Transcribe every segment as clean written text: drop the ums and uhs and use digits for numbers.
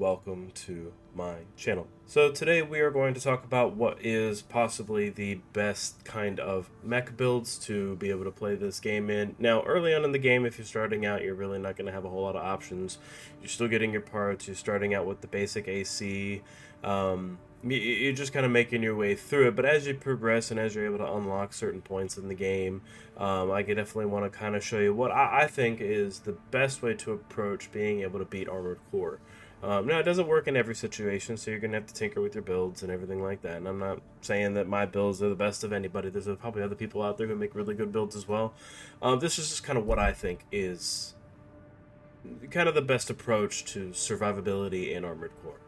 welcome to my channel. So today we are going to talk about what is possibly the best kind of mech builds to be able to play this game in. Now, early on in the game, if you're starting out, you're really not going to have a whole lot of options. You're still getting your parts, you're starting out with the basic AC, you're just kind of making your way through it. But as you progress and as you're able to unlock certain points in the game, I could definitely want to kind of show you what I think is the best way to approach being able to beat Armored Core. Now, it doesn't work in every situation, so you're going to have to tinker with your builds and everything like that. And I'm not saying that my builds are the best of anybody. There's probably other people out there who make really good builds as well. This is just kind of what I think is kind of the best approach to survivability in Armored Core.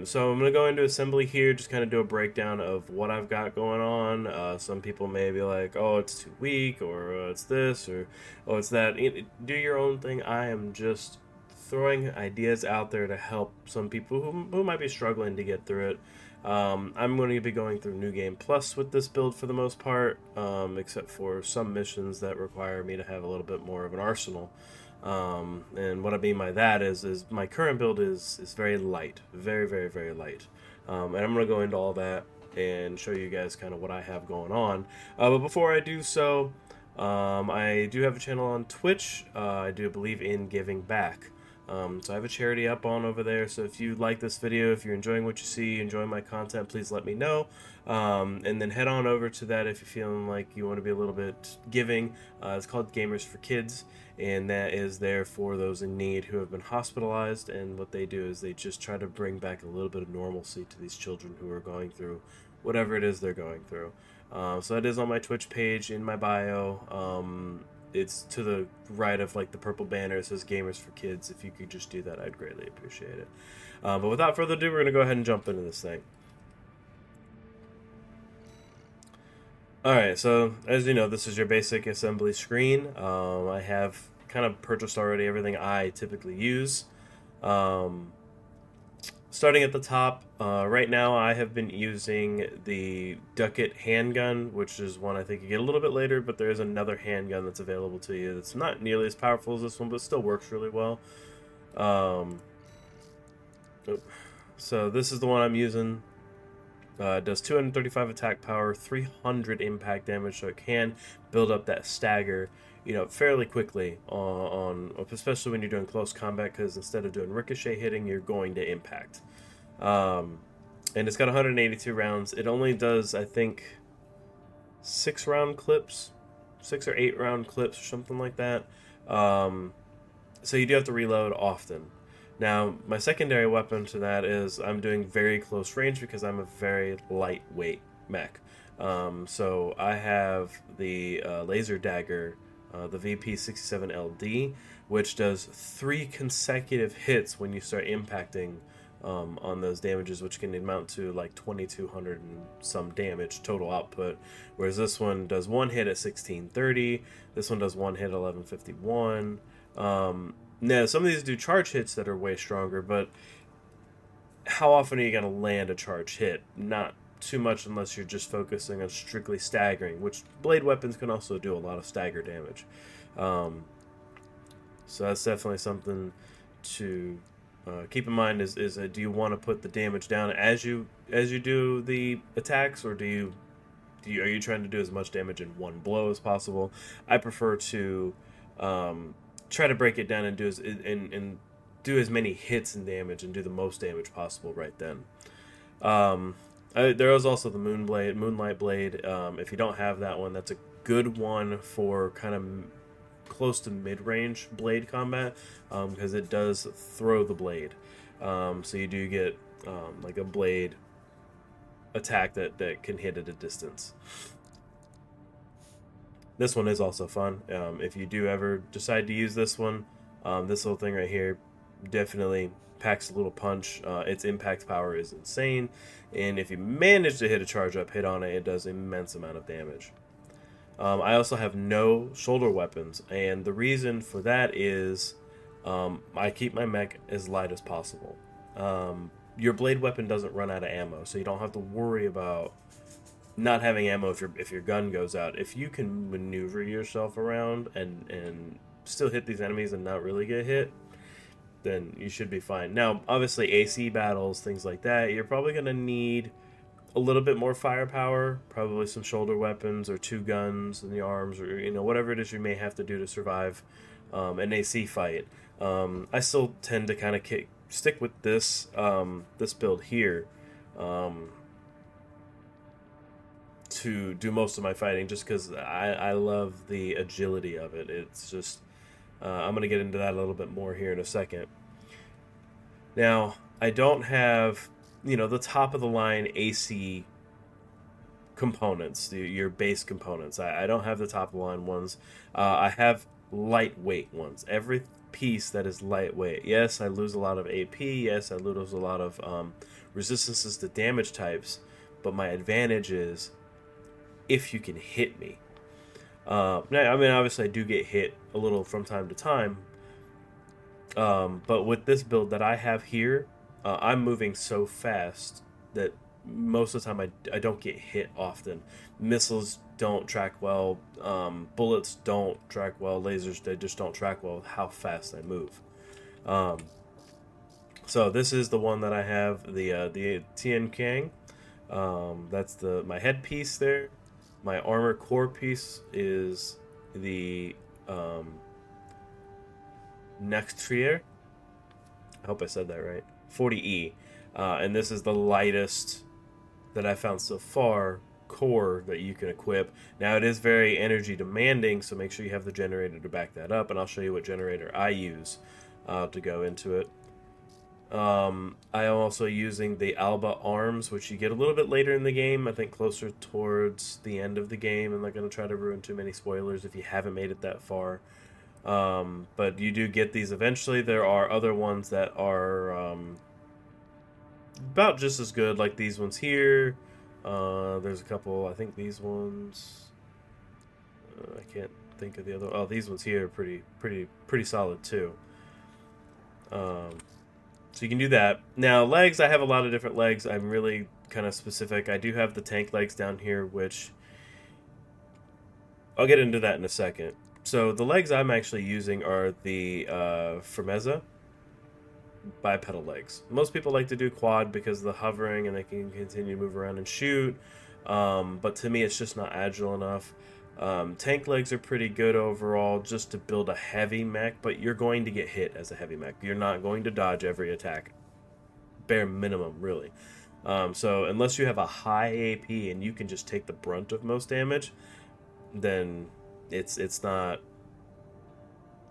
So I'm going to go into assembly here, just kind of do a breakdown of what I've got going on. Some people may be like, oh, it's too weak, or it's this, or oh, it's that. Do your own thing. I am just throwing ideas out there to help some people who might be struggling to get through it. I'm going to be going through New Game Plus with this build for the most part, except for some missions that require me to have a little bit more of an arsenal. And what I mean by that is my current build is very light, very, very, very light. And I'm going to go into all that and show you guys kind of what I have going on. But before I do so, I do have a channel on Twitch. I do believe in giving back. So I have a charity up on over there, so if you like this video, if you're enjoying what you see, enjoying my content, please let me know. And then head on over to that if you're feeling like you want to be a little bit giving. It's called Gamers for Kids, and that is there for those in need who have been hospitalized, and what they do is they just try to bring back a little bit of normalcy to these children who are going through whatever it is they're going through. So that is on my Twitch page in my bio. It's to the right of like the purple banner. It says Gamers for Kids. If you could just do that, I'd greatly appreciate it. But without further ado, we're going to go ahead and jump into this thing. Alright, so as you know, this is your basic assembly screen. I have kind of purchased already everything I typically use. Starting at the top, right now I have been using the Ducket handgun, which is one I think you get a little bit later, but there is another handgun that's available to you that's not nearly as powerful as this one, but still works really well. So this is the one I'm using. It does 235 attack power, 300 impact damage, so it can build up that stagger, you know, fairly quickly especially when you're doing close combat, because instead of doing ricochet hitting, you're going to impact. And it's got 182 rounds. It only does, I think, 6 or 8 round clips or something like that. So you do have to reload often. Now, my secondary weapon to that is I'm doing very close range because I'm a very lightweight mech. So I have the laser dagger, the VP67LD, which does 3 consecutive hits when you start impacting on those damages, which can amount to like 2,200 and some damage total output. Whereas this one does 1 hit at 1630. This one does 1 hit at 1151. Now, some of these do charge hits that are way stronger, but how often are you going to land a charge hit? Not too much unless you're just focusing on strictly staggering, which blade weapons can also do a lot of stagger damage. So that's definitely something to keep in mind is do you want to put the damage down as you do the attacks, or are you trying to do as much damage in one blow as possible? I prefer to try to break it down and do as many hits and damage and do the most damage possible right then. There is also the Moonlight Blade. If you don't have that one, that's a good one for kind of close to mid-range blade combat, because it does throw the blade. So you do get like a blade attack that can hit at a distance. This one is also fun. If you do ever decide to use this one, this little thing right here definitely packs a little punch. Its impact power is insane, and if you manage to hit a charge up hit on it, it does immense amount of damage. I also have no shoulder weapons, and the reason for that is I keep my mech as light as possible. Your blade weapon doesn't run out of ammo, so you don't have to worry about not having ammo if your gun goes out. If you can maneuver yourself around and still hit these enemies and not really get hit, then you should be fine. Now, obviously, AC battles, things like that, you're probably going to need a little bit more firepower, probably some shoulder weapons or two guns in the arms, or whatever it is you may have to do to survive an AC fight. I still tend to kind of stick with this build here to do most of my fighting, just because I love the agility of it. It's just I'm going to get into that a little bit more here in a second. Now, I don't have the top of the line AC components, your base components. I don't have the top of the line ones. I have lightweight ones. Every piece that is lightweight. Yes, I lose a lot of AP. Yes, I lose a lot of resistances to damage types. But my advantage is if you can hit me. Now, I mean, obviously, I do get hit a little from time to time. But with this build that I have here, I'm moving so fast that most of the time I don't get hit often. Missiles don't track well. Bullets don't track well. Lasers, they just don't track well with how fast I move. So this is the one that I have, the Tien Kang. That's my headpiece there. My armor core piece is the Nextrier. I hope I said that right. 40E. And this is the lightest that I found so far core that you can equip. Now, it is very energy demanding, so make sure you have the generator to back that up, and I'll show you what generator I use to go into it. I am also using the Alba arms, which you get a little bit later in the game, I think closer towards the end of the game. I'm not going to try to ruin too many spoilers if you haven't made it that far. But you do get these eventually. There are other ones that are about just as good, like these ones here. There's a couple, I think these ones, I can't think of the other. Oh, these ones here are pretty solid too. So you can do that. Now, legs, I have a lot of different legs. I'm really kind of specific. I do have the tank legs down here, which I'll get into that in a second. So the legs I'm actually using are the Firmeza bipedal legs. Most people like to do quad because of the hovering and they can continue to move around and shoot. But to me, it's just not agile enough. Tank legs are pretty good overall just to build a heavy mech, but you're going to get hit as a heavy mech. You're not going to dodge every attack. Bare minimum, really. So unless you have a high AP and you can just take the brunt of most damage, then it's not...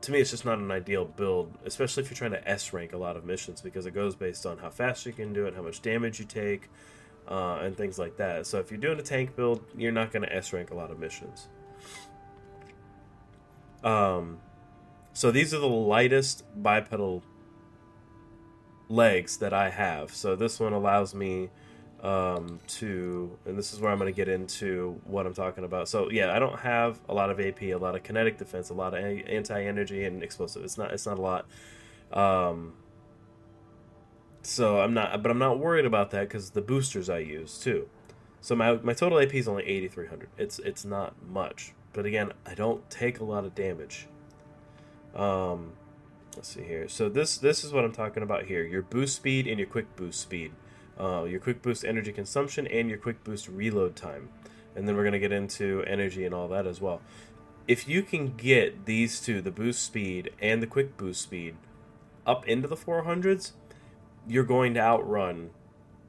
To me, it's just not an ideal build, especially if you're trying to S-rank a lot of missions, because it goes based on how fast you can do it, how much damage you take, and things like that. So if you're doing a tank build, you're not going to S-rank a lot of missions. So these are the lightest bipedal legs that I have. So this one allows me and this is where I'm going to get into what I'm talking about. So yeah, I don't have a lot of AP, a lot of kinetic defense, a lot of anti-energy and explosive. It's not a lot. So I'm not worried about that because the boosters I use too. So my total AP is only 8,300. It's not much, but again, I don't take a lot of damage. Let's see here. So this is what I'm talking about here. Your boost speed and your quick boost speed. Your quick boost energy consumption and your quick boost reload time. And then we're going to get into energy and all that as well. If you can get these two, the boost speed and the quick boost speed, up into the 400s, you're going to outrun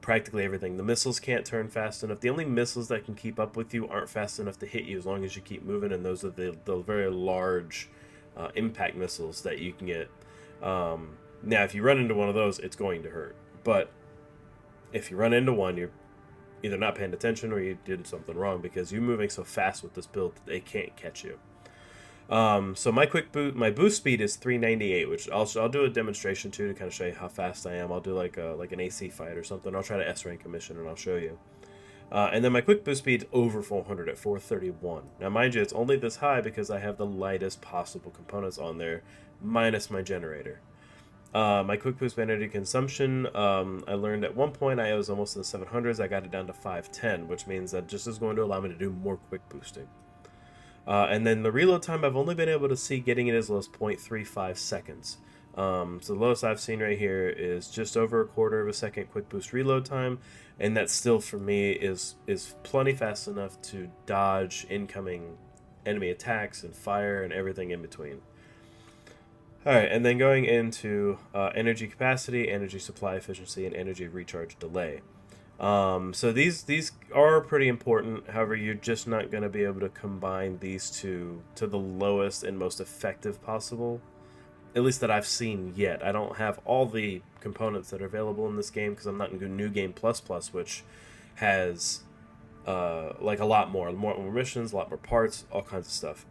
practically everything. The missiles can't turn fast enough. The only missiles that can keep up with you aren't fast enough to hit you as long as you keep moving, and those are the very large impact missiles that you can get. Now, if you run into one of those, it's going to hurt. But if you run into one, you're either not paying attention or you did something wrong, because you're moving so fast with this build that they can't catch you. So my boost speed is 398, which I'll do a demonstration too to kind of show you how fast I am. I'll do like an AC fight or something. I'll try to S rank a mission and I'll show you. And then my quick boost speed is over 400 at 431. Now, mind you, it's only this high because I have the lightest possible components on there, minus my generator. My quick boost energy consumption, I learned at one point I was almost in the 700s. I got it down to 510, which means that just is going to allow me to do more quick boosting. And then the reload time, I've only been able to see getting it as low as 0.35 seconds. So the lowest I've seen right here is just over a quarter of a second quick boost reload time, and that still for me is plenty fast enough to dodge incoming enemy attacks and fire and everything in between. All right, and then going into energy capacity, energy supply efficiency, and energy recharge delay. So these are pretty important. However, you're just not going to be able to combine these two to the lowest and most effective possible, at least that I've seen yet. I don't have all the components that are available in this game because I'm not in New Game Plus Plus, which has like a lot more missions, a lot more parts, all kinds of stuff.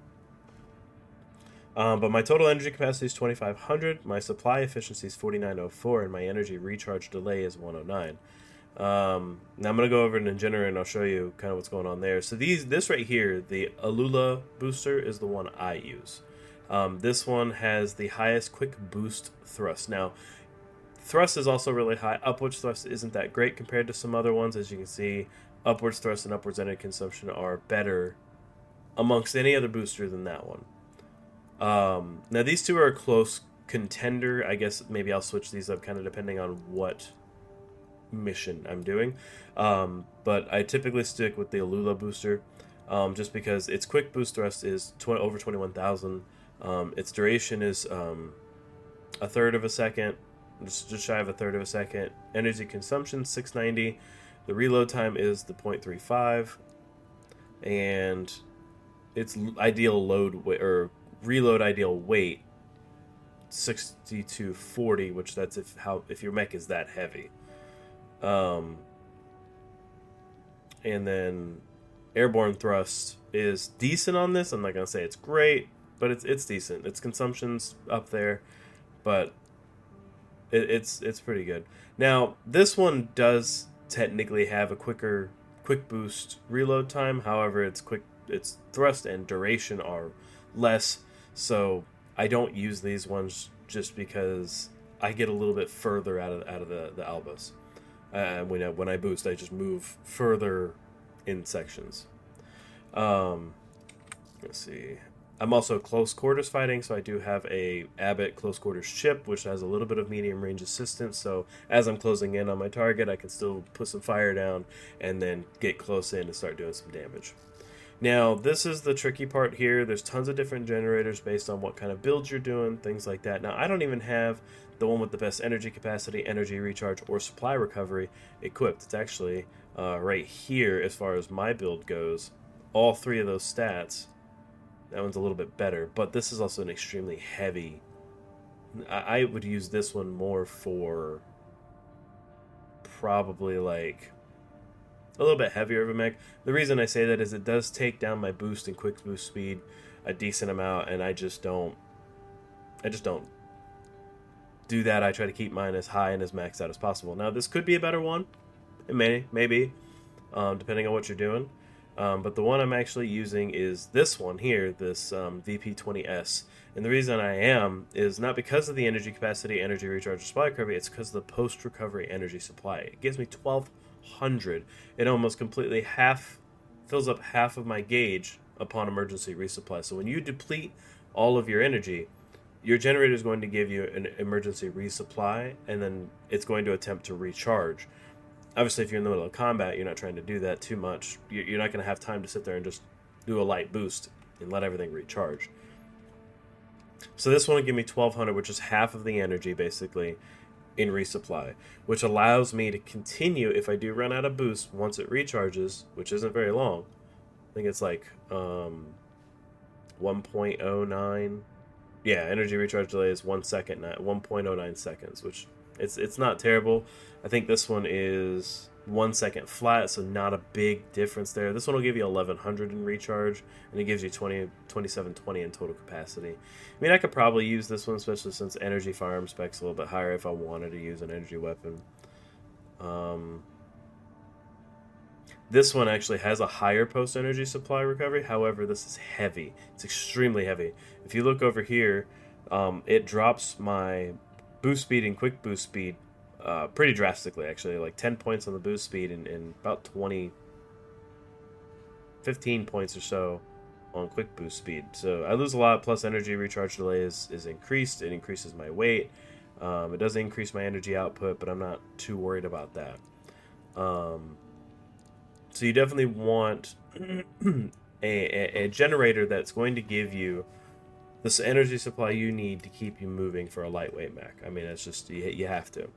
But my total energy capacity is 2,500. My supply efficiency is 4,904, and my energy recharge delay is 109. Now I'm gonna go over an generator and I'll show you kind of what's going on there. So this right here, the Alula booster, is the one I use. This one has the highest quick boost thrust. Now, thrust is also really high. Upwards thrust isn't that great compared to some other ones. As you can see, upwards thrust and upwards energy consumption are better amongst any other booster than that one. Now these two are a close contender. I guess maybe I'll switch these up kind of depending on what mission I'm doing. But I typically stick with the Alula booster, just because its quick boost thrust is over 21,000. Its duration is a third of a second, just shy of a third of a second. Energy consumption 690. The reload time is the 0.35, and its ideal load or reload ideal weight 6240, which that's if your mech is that heavy. And then airborne thrust is decent on this. I'm not gonna say it's great, but it's decent. Its consumption's up there, but it's pretty good. Now this one does technically have a quick boost reload time. However, its thrust and duration are less, so I don't use these ones just because I get a little bit further out of the albus. When I boost, I just move further in sections. Let's see. I'm also close quarters fighting, so I do have a Abbott close quarters chip, which has a little bit of medium range assistance. So as I'm closing in on my target, I can still put some fire down and then get close in and start doing some damage. Now, this is the tricky part here. There's tons of different generators based on what kind of builds you're doing, things like that. Now, I don't even have the one with the best energy capacity, energy recharge, or supply recovery equipped. It's actually right here as far as my build goes. All three of those stats. That one's a little bit better, but this is also an extremely heavy. I would use this one more for probably like a little bit heavier of a mech. The reason I say that is it does take down my boost and quick boost speed a decent amount, and I just don't do that. I try to keep mine as high and as maxed out as possible. Now this could be a better one. It maybe, depending on what you're doing. But the one I'm actually using is this one here, this VP20S. And the reason I am is not because of the energy capacity, energy recharge, or supply recovery. It's because of the post-recovery energy supply. It gives me 1,200. It almost completely fills up half of my gauge upon emergency resupply. So when you deplete all of your energy, your generator is going to give you an emergency resupply, and then it's going to attempt to recharge. Obviously, if you're in the middle of combat, you're not trying to do that too much. You're not going to have time to sit there and just do a light boost and let everything recharge. So this one will give me 1,200, which is half of the energy, basically, in resupply, which allows me to continue if I do run out of boost once it recharges, which isn't very long. I think it's like 1.09. Yeah, energy recharge delay is 1 second, not 1.09 seconds, which it's not terrible. I think this one is 1 second flat, so not a big difference there. This one will give you 1,100 in recharge, and it gives you 2720 in total capacity. I mean, I could probably use this one, especially since energy firearm spec's a little bit higher if I wanted to use an energy weapon. This one actually has a higher post-energy supply recovery. However, this is heavy. It's extremely heavy. If you look over here, it drops my boost speed and quick boost speed pretty drastically, actually. Like 10 points on the boost speed and about 15 points or so on quick boost speed. So I lose a lot, plus energy recharge delay is increased. It increases my weight. It does increase my energy output, but I'm not too worried about that. So you definitely want a generator that's going to give you this energy supply you need to keep you moving for a lightweight mech. I mean, it's just, you have to.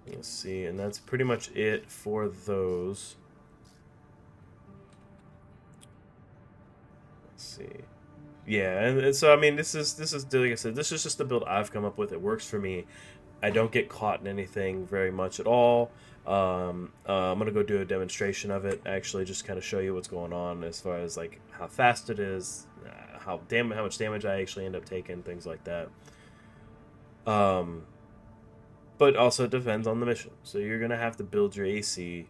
Let's see, and that's pretty much it for those. Let's see. Yeah, and so I mean, this is like I said, this is just the build I've come up with. It works for me. I don't get caught in anything very much at all. I'm gonna go do a demonstration of it. Actually, just kind of show you what's going on as far as like how fast it is, how much damage I actually end up taking, things like that. But also it depends on the mission. So you're gonna have to build your AC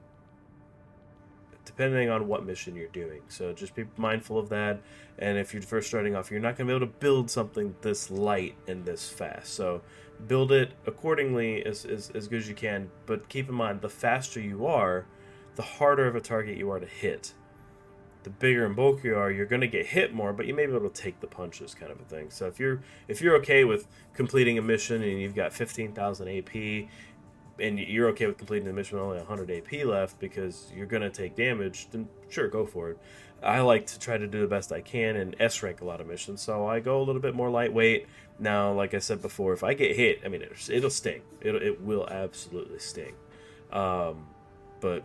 depending on what mission you're doing. So just be mindful of that. And if you're first starting off, you're not going to be able to build something this light and this fast. So build it accordingly as good as you can. But keep in mind, the faster you are, the harder of a target you are to hit. The bigger and bulkier you are, you're going to get hit more, but you may be able to take the punches, kind of a thing. So if you're okay with completing a mission and you've got 15,000 AP, and you're okay with completing the mission with only 100 AP left because you're going to take damage, then sure, go for it. I like to try to do the best I can and S-rank a lot of missions, so I go a little bit more lightweight. Now, like I said before, if I get hit, I mean, it'll sting. It will absolutely sting. But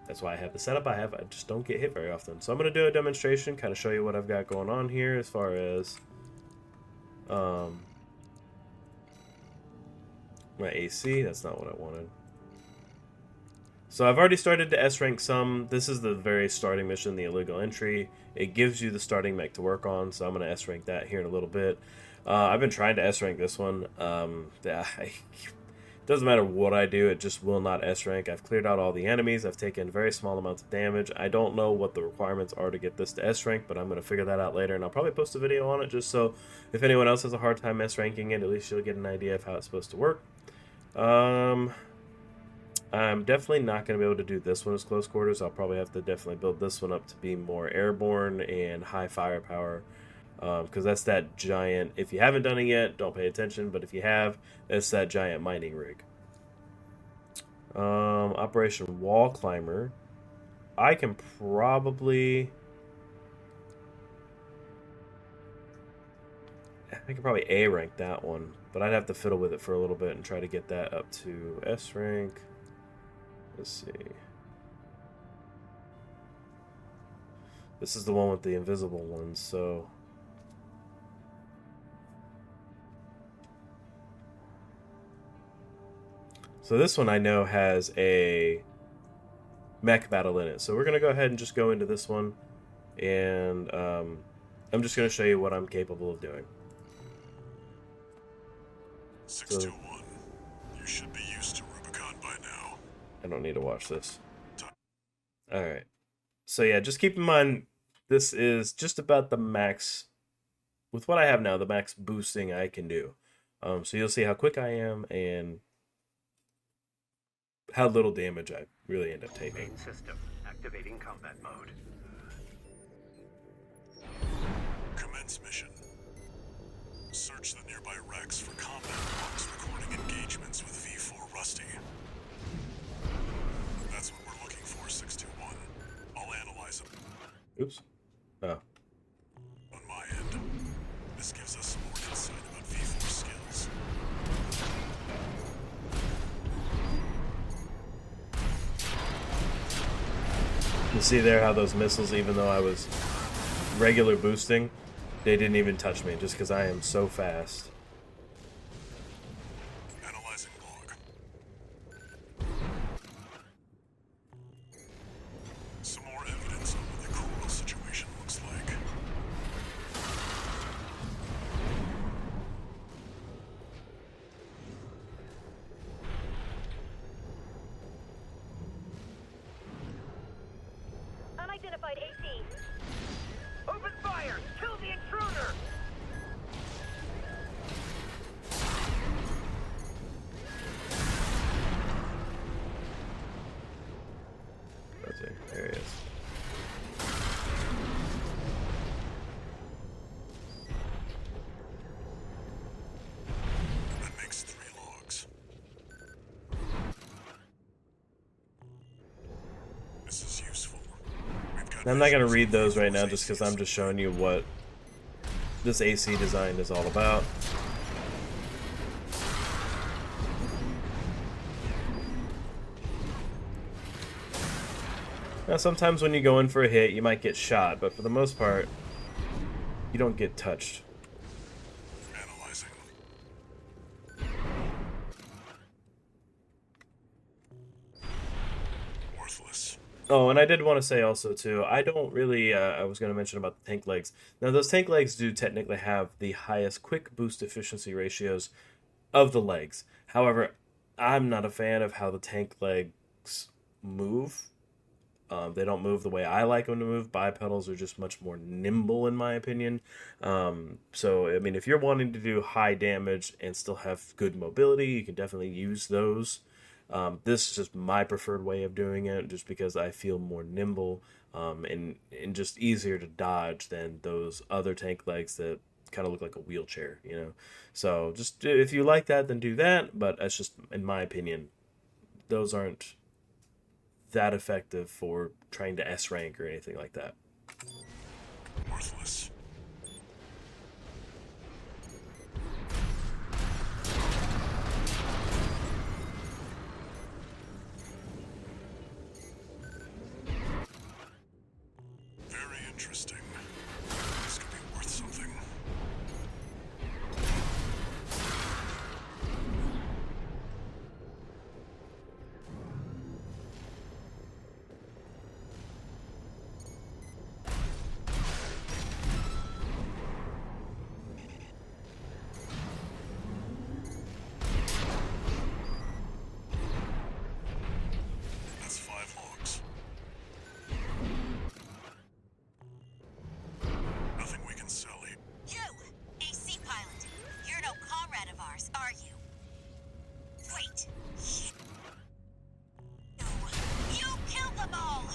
that's why I have the setup I have. I just don't get hit very often. So I'm going to do a demonstration, kind of show you what I've got going on here as far as my AC. That's not what I wanted. So I've already started to S-rank some. This is the very starting mission, the illegal entry. It gives you the starting mech to work on, so I'm going to S-rank that here in a little bit. I've been trying to S-rank this one. It doesn't matter what I do, it just will not S-rank. I've cleared out all the enemies. I've taken very small amounts of damage. I don't know what the requirements are to get this to S-rank, but I'm going to figure that out later, and I'll probably post a video on it just so if anyone else has a hard time S-ranking it, at least you'll get an idea of how it's supposed to work. I'm definitely not going to be able to do this one as close quarters. I'll probably have to definitely build this one up to be more airborne and high firepower, because that's that giant. If you haven't done it yet, don't pay attention, but if you have, it's that giant mining rig. Operation Wall Climber. I can probably A rank that one, but I'd have to fiddle with it for a little bit and try to get that up to S rank. Let's see. This is the one with the invisible ones, so this one I know has a mech battle in it. So we're gonna go ahead and just go into this one, and I'm just gonna show you what I'm capable of doing. 621. You should be used to Rubicon by now. I don't need to watch this. Alright. So yeah, just keep in mind, this is just about the max, with what I have now, the max boosting I can do. So you'll see how quick I am and how little damage I really end up taking. Main system activating combat mode. Commence mission. Search the nearby wrecks for combat logs recording engagements with FoR Rusty. That's what we're looking for, 621. I'll analyze them. Oops. Oh. On my end, this gives us some more insight about FoR skills. You see there how those missiles, even though I was regular boosting, they didn't even touch me just because I am so fast. Analyzing log. Some more evidence on what the cruel situation looks like. Unidentified AT. Open fire! Kill the intruder! Let's see. There he is. And I'm not going to read those right now just because I'm just showing you what this AC design is all about. Now, sometimes when you go in for a hit, you might get shot, but for the most part, you don't get touched. Analyzing. Worthless. Oh, and I did want to say also, too, I don't really, I was going to mention about the tank legs. Now, those tank legs do technically have the highest quick boost efficiency ratios of the legs. However, I'm not a fan of how the tank legs move. They don't move the way I like them to move. Bipedals are just much more nimble, in my opinion. So, I mean, if you're wanting to do high damage and still have good mobility, you can definitely use those. This is just my preferred way of doing it, just because I feel more nimble and just easier to dodge than those other tank legs that kind of look like a wheelchair, you know. So, just if you like that, then do that. But that's just, in my opinion, those aren't that effective for trying to S rank or anything like that. Worthless. Very interesting. This could be worth something. That's 5 logs. Nothing we can sell. You, AC pilot, you're no comrade of ours, are you? Wait. You killed them all!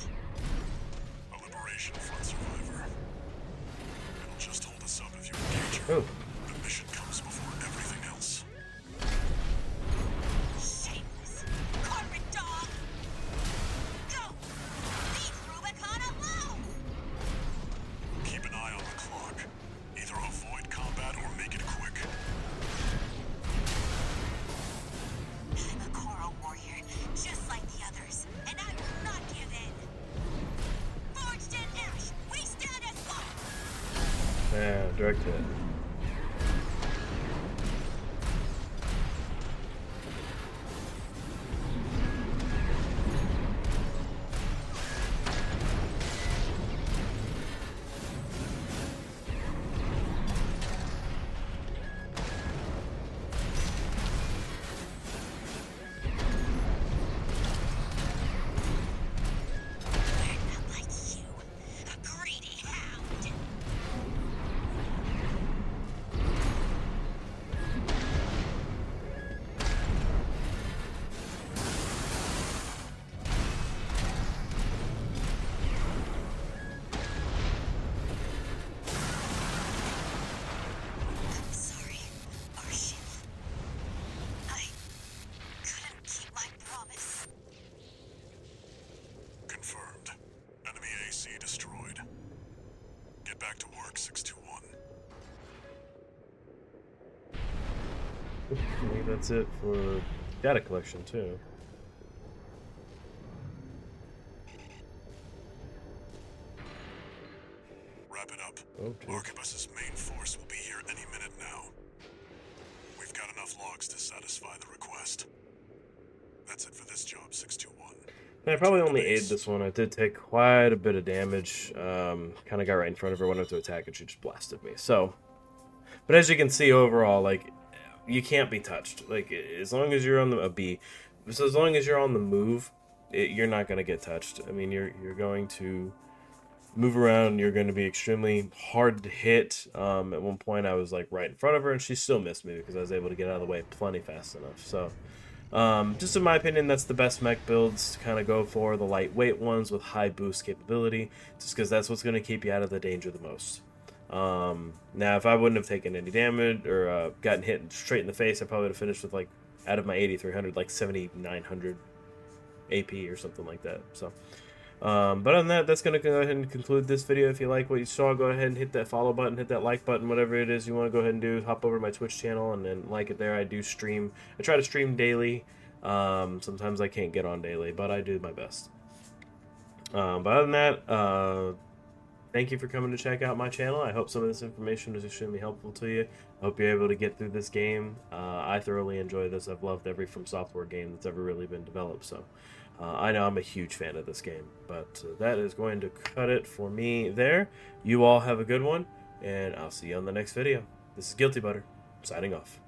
A Liberation Front survivor. It'll just hold us up if you engage her. Oh, The mission comes before everything else. Shameless. Corporate dog! Go! Leave Rubicon alone! Keep an eye on the clock. Either avoid combat or make it quick. I'm a Coral warrior, just like the others, and I will not give in. Forged in ash, we stand as one! yeah, direct hit. Not like you, a greedy hound. I'm sorry, our ship. I couldn't keep my promise. Confirmed. Enemy AC destroyed. Get back to work, 621. I think that's it for data collection, too. Wrap it up. Okay. Arquebus's main force will be here any minute now. We've got enough logs to satisfy the request. That's it for this job, 621. I probably only aided this one. I did take quite a bit of damage. Kind of got right in front of her, went up to attack, and she just blasted me. So, but as you can see overall, like, you can't be touched. Like, as long as you're on a B, so as long as you're on the move, you're not going to get touched. I mean, you're going to move around. You're going to be extremely hard to hit. At one point, I was like right in front of her, and she still missed me because I was able to get out of the way plenty fast enough. So, just in my opinion, that's the best mech builds to kind of go for, the lightweight ones with high boost capability, just because that's what's going to keep you out of the danger the most. Now, if I wouldn't have taken any damage or gotten hit straight in the face, I probably would have finished with, like, out of my 8,300, like 7,900 AP or something like that. So, But other than that, that's going to go ahead and conclude this video. If you like what you saw, go ahead and hit that follow button, hit that like button, whatever it is you want to go ahead and do. Hop over to my Twitch channel and then like it there. I do stream. I try to stream daily. Sometimes I can't get on daily, but I do my best. But other than that, thank you for coming to check out my channel. I hope some of this information was extremely helpful to you. I hope you're able to get through this game. I thoroughly enjoy this. I've loved every From Software game that's ever really been developed, so I know I'm a huge fan of this game. But that is going to cut it for me there. You all have a good one, and I'll see you on the next video. This is Guilty Butter, signing off.